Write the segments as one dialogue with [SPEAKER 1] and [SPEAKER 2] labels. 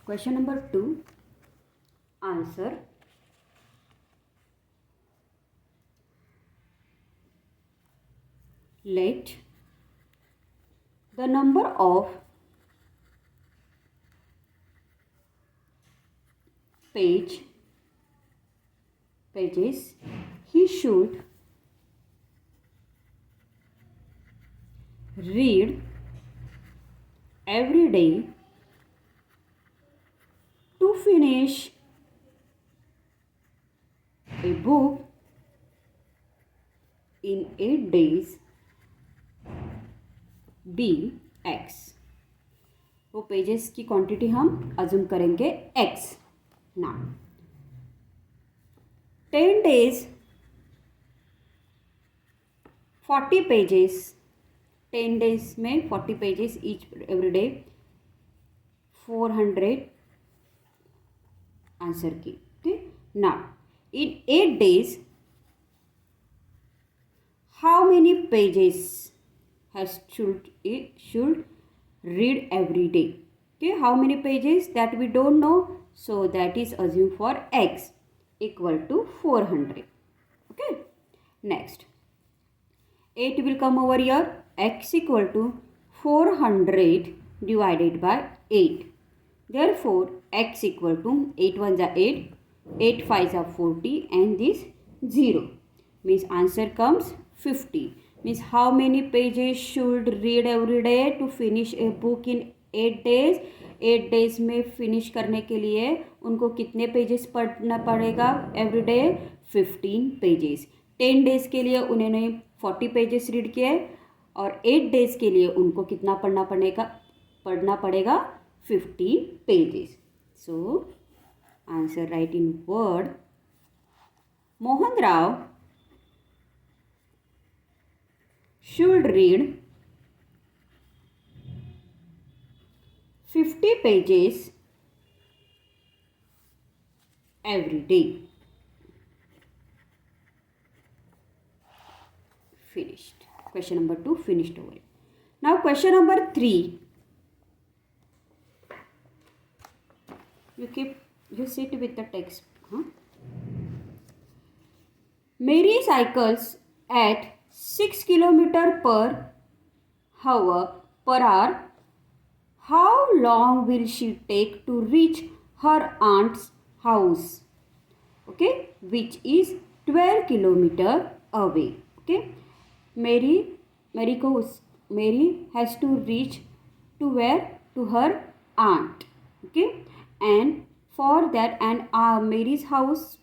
[SPEAKER 1] Question number 2. Answer. Let the number of pages he should read every day to finish a book in 8 days be x. वो pages की quantity हम assume करेंगे x. ना 10 days 40 pages, 10 days में 40 pages each every day, 400 answer की. Okay. ना in 8 days how many pages should read every day? Okay, how many pages that we don't know, so that is assumed for x equal to 400. Okay, next 8 will come over here. X equal to 400 divided by 8. Therefore x equal to 8 1 is 8, 8 5 is 40, and this 0 means answer comes 50. Means how many pages should read every day to finish a book in 8 days? 8 days में finish करने के लिए उनको कितने pages पढ़ना पड़ेगा every day? 15 pages. 10 days के लिए उन्होंने 40 पेजेस रीड किए और 8 डेज के लिए उनको कितना पढ़ना पड़ेगा 15 pages. So answer right in word. Mohan Rao should read 50 pages every day. Finished. Question number 2 finished over. Now question number 3. You sit with the text. Mary cycles at 6 km per hour. How long will she take to reach her aunt's house? Okay, which is 12 km away. Okay, Mary has to reach to where? To her aunt. Okay, and for that, and Mary's house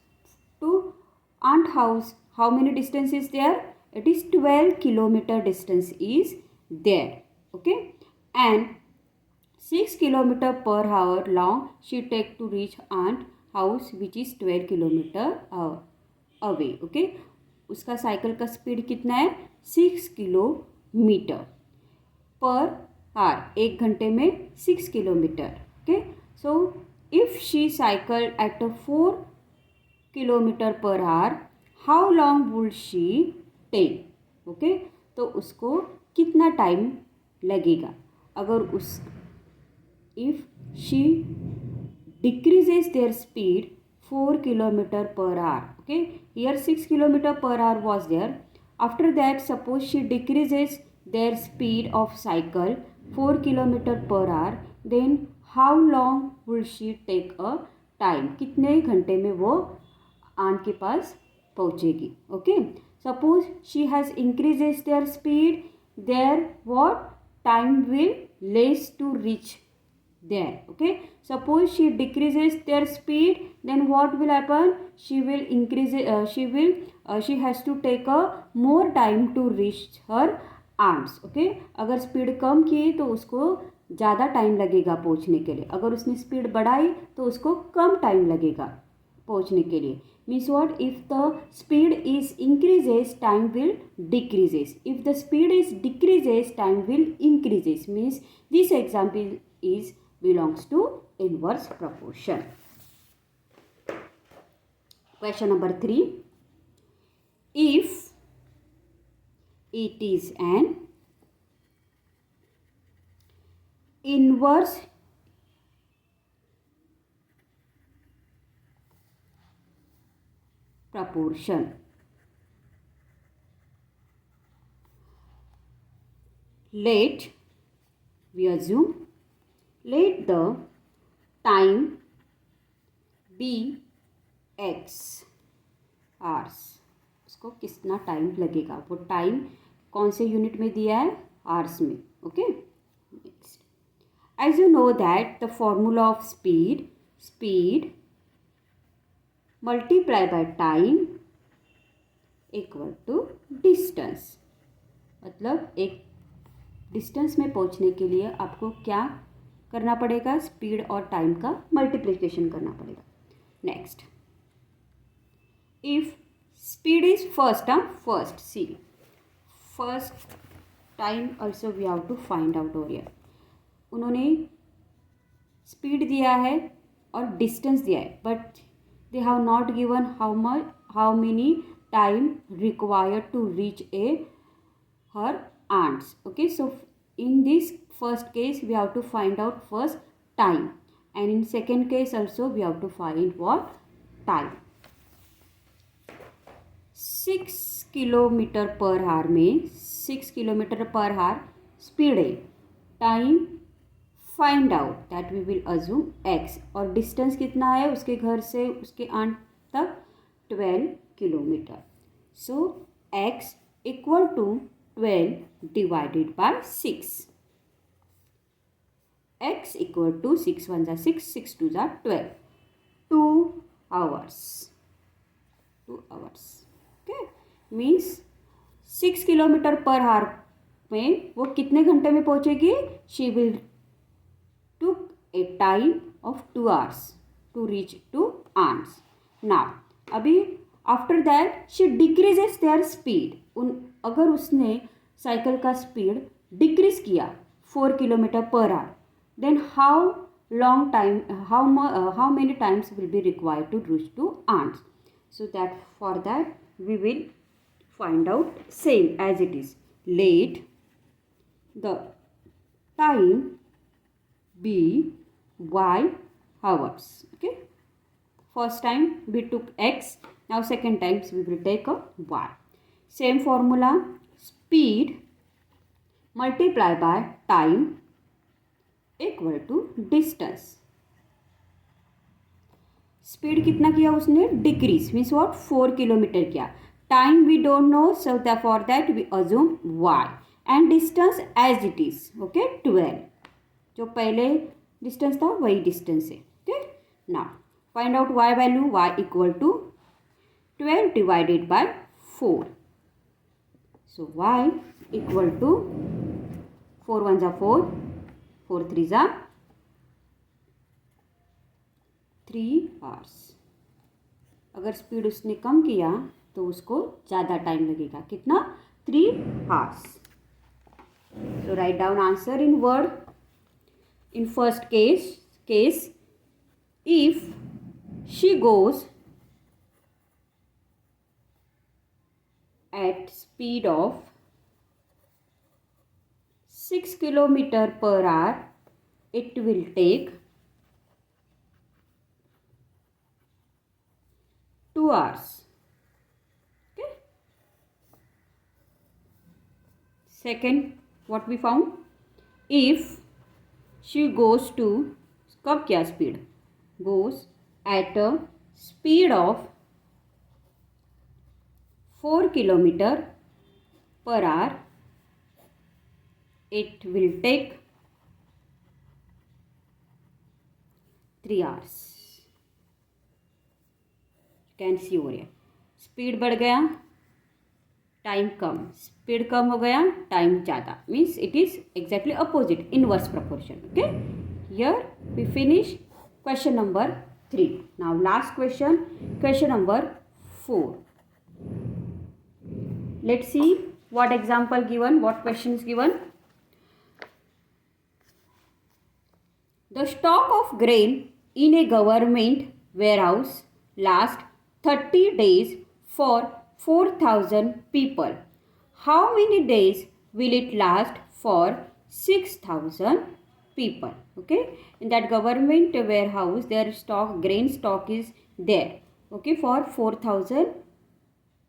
[SPEAKER 1] to aunt house, how many distance is there? It is 12 km distance is there. Okay, and 6 km per hour long she take to reach aunt house which is 12 km away. Okay, उसका cycle का speed कितना है? 6 kilometre per our. 1 घंटे में 6 kilometre. Okay, so if she cycle at 4 kilometre per hour, how long would she take? Okay, तो उसको कितना time लगेगा? अगर if she decreases their speed 4 kilometer per hour. Okay, here 6 kilometer per hour was there. After that, suppose she decreases their speed of cycle 4 kilometer per hour, then how long will she take a time? कितने घंटे में वो aunt के पास पहुँचेगी? Okay, suppose she has increases their speed, their what time will less to reach there. Okay, suppose she decreases their speed, then what will happen? She will increase she has to take a more time to reach her aunts. Okay, अगर speed कम की तो उसको ज़्यादा time लगेगा पहुँचने के लिए. अगर उसने स्पीड बढ़ाई तो उसको कम टाइम लगेगा पहुँचने के लिए. Means what? If the speed is increases, time will decreases. If the speed is decreases, time will increases. Means this example is belongs to inverse proportion. Question number 3. If it is an inverse proportion. Let, we assume, let the time be x hours. उसको कितना time लगेगा, वो time कौन से unit में दिया है, hours में. Okay, next. As you know that the formula of speed multiply by time equal to distance. मतलब एक डिस्टेंस में पहुंचने के लिए आपको क्या करना पड़ेगा, स्पीड और टाइम का मल्टीप्लिकेशन करना पड़ेगा. Next, if speed is first see first time also we have to find out over here. उन्होंने स्पीड दिया है और डिस्टेंस दिया है, but they have not given how many time required to reach her aunts. Okay, so in this first case we have to find out first time, and in second case also we have to find what, time. 6 kilometre per hour में 6 kilometre per hour speed है. Time find out that we will assume x, और distance कितना है उसके घर से उसके aunt तक 12 किलोमीटर. So x equal to 12 divided by 6. X equal to 6 1 is 6, 6 2 is 12. 2 hours. 2 hours. Okay. Means 6 kilometre per hour में वो कितने घंटे में पहुंचेगी? She will took a time of 2 hours to reach to aunts. Now, अभी after that she decreases their speed. अगर उसने cycle का स्पीड डिक्रीज किया 4 kilometre per hour, then how long time, how many times will be required to reach to aunts. So that for that we will find out same as it is. Let the time be y hours. Okay, first time we took x, now second times we will take a y. Same formula, speed multiply by time equal to distance. Speed कितना किया उसने, decrease, means what 4 kilometre किया. Time we don't know, so for that we assume y, and distance as it is. Okay, 12, जो पहले distance था वही distance है. Okay, now find out y value. y equal to 12 divided by 4. So y equal to 4 1 is 4, 4 3 is 3 hours. अगर speed उसने कम किया तो उसको ज़्यादा टाइम लगेगा. कितना? 3 hours. So write down answer in word. In first case, if she goes at speed of 6 kilometer per hour, it will take 2 hours. Okay. Second, what we found? If she goes to, कब क्या speed, goes at a speed of 4 kilometre per our, it will take 3 hours. You can see over here. Speed बढ़ गया, time कम, speed कम हो गया, time ज़्यादा, means it is exactly opposite, inverse proportion. Okay, here we finish question number 3. Now last question number 4. Let's see what example given, what question is given. The stock of grain in a government warehouse lasts 30 days for 4,000 people. How many days will it last for 6,000 people? Okay, in that government warehouse their stock, grain stock is there, okay, for 4,000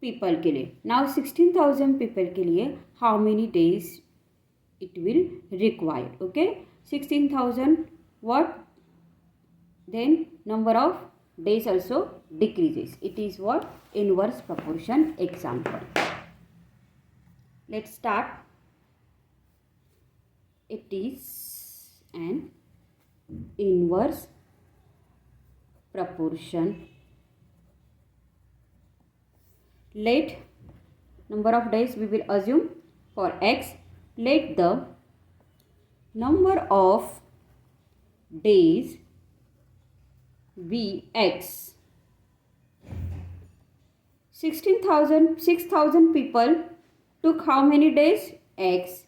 [SPEAKER 1] people के लिए. Now 16,000 people के लिए how many days it will require. Okay, 16,000 what, then number of days also decreases. It is what, inverse proportion example. Let's start. It is an inverse proportion. Let number of days we will assume for x. Let the number of days be x. 6,000 people took how many days? X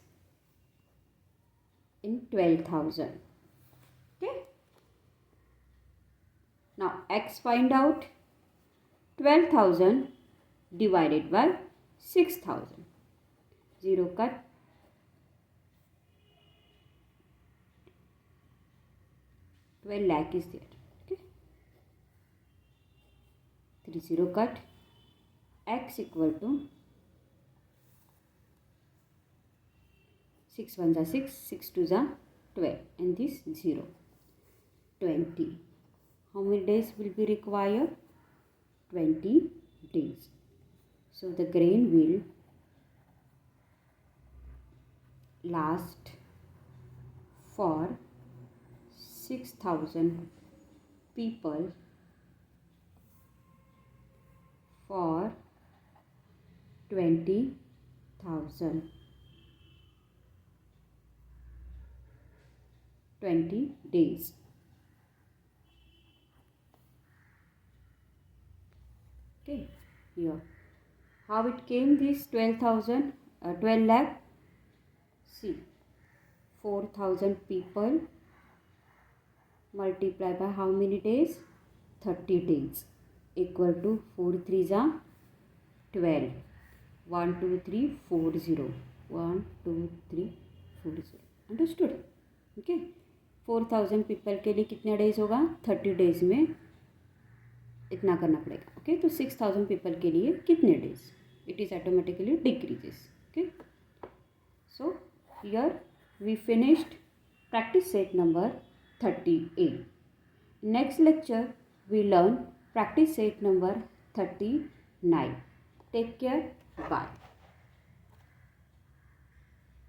[SPEAKER 1] in 12,000. Okay. Now x find out. 12,000 divided by 6,000. 0 cut. 12 lakh is there. Okay. 3 0 cut. X equal to 6 1 are 6, 6 2 are 12, and this 0. 20. How many days will be required? 20 days. So the grain will last for 6,000 people for 20 days. Okay, here how it came this 12,000 12 lakh. See, 4,000 people multiply by how many days? 30 days equal to 4 3s are 12. 1 2 3 4 0. 1 2 3 4 0. Understood? Okay. 4,000 people के लिए कितने days होगा? 30 days में इतना करना पड़ेगा. Okay, तो 6,000 people के लिए कितने days? It is automatically decreases. Okay, so here we finished practice set number 38. Next lecture we learn practice set number 39. Take care. Bye.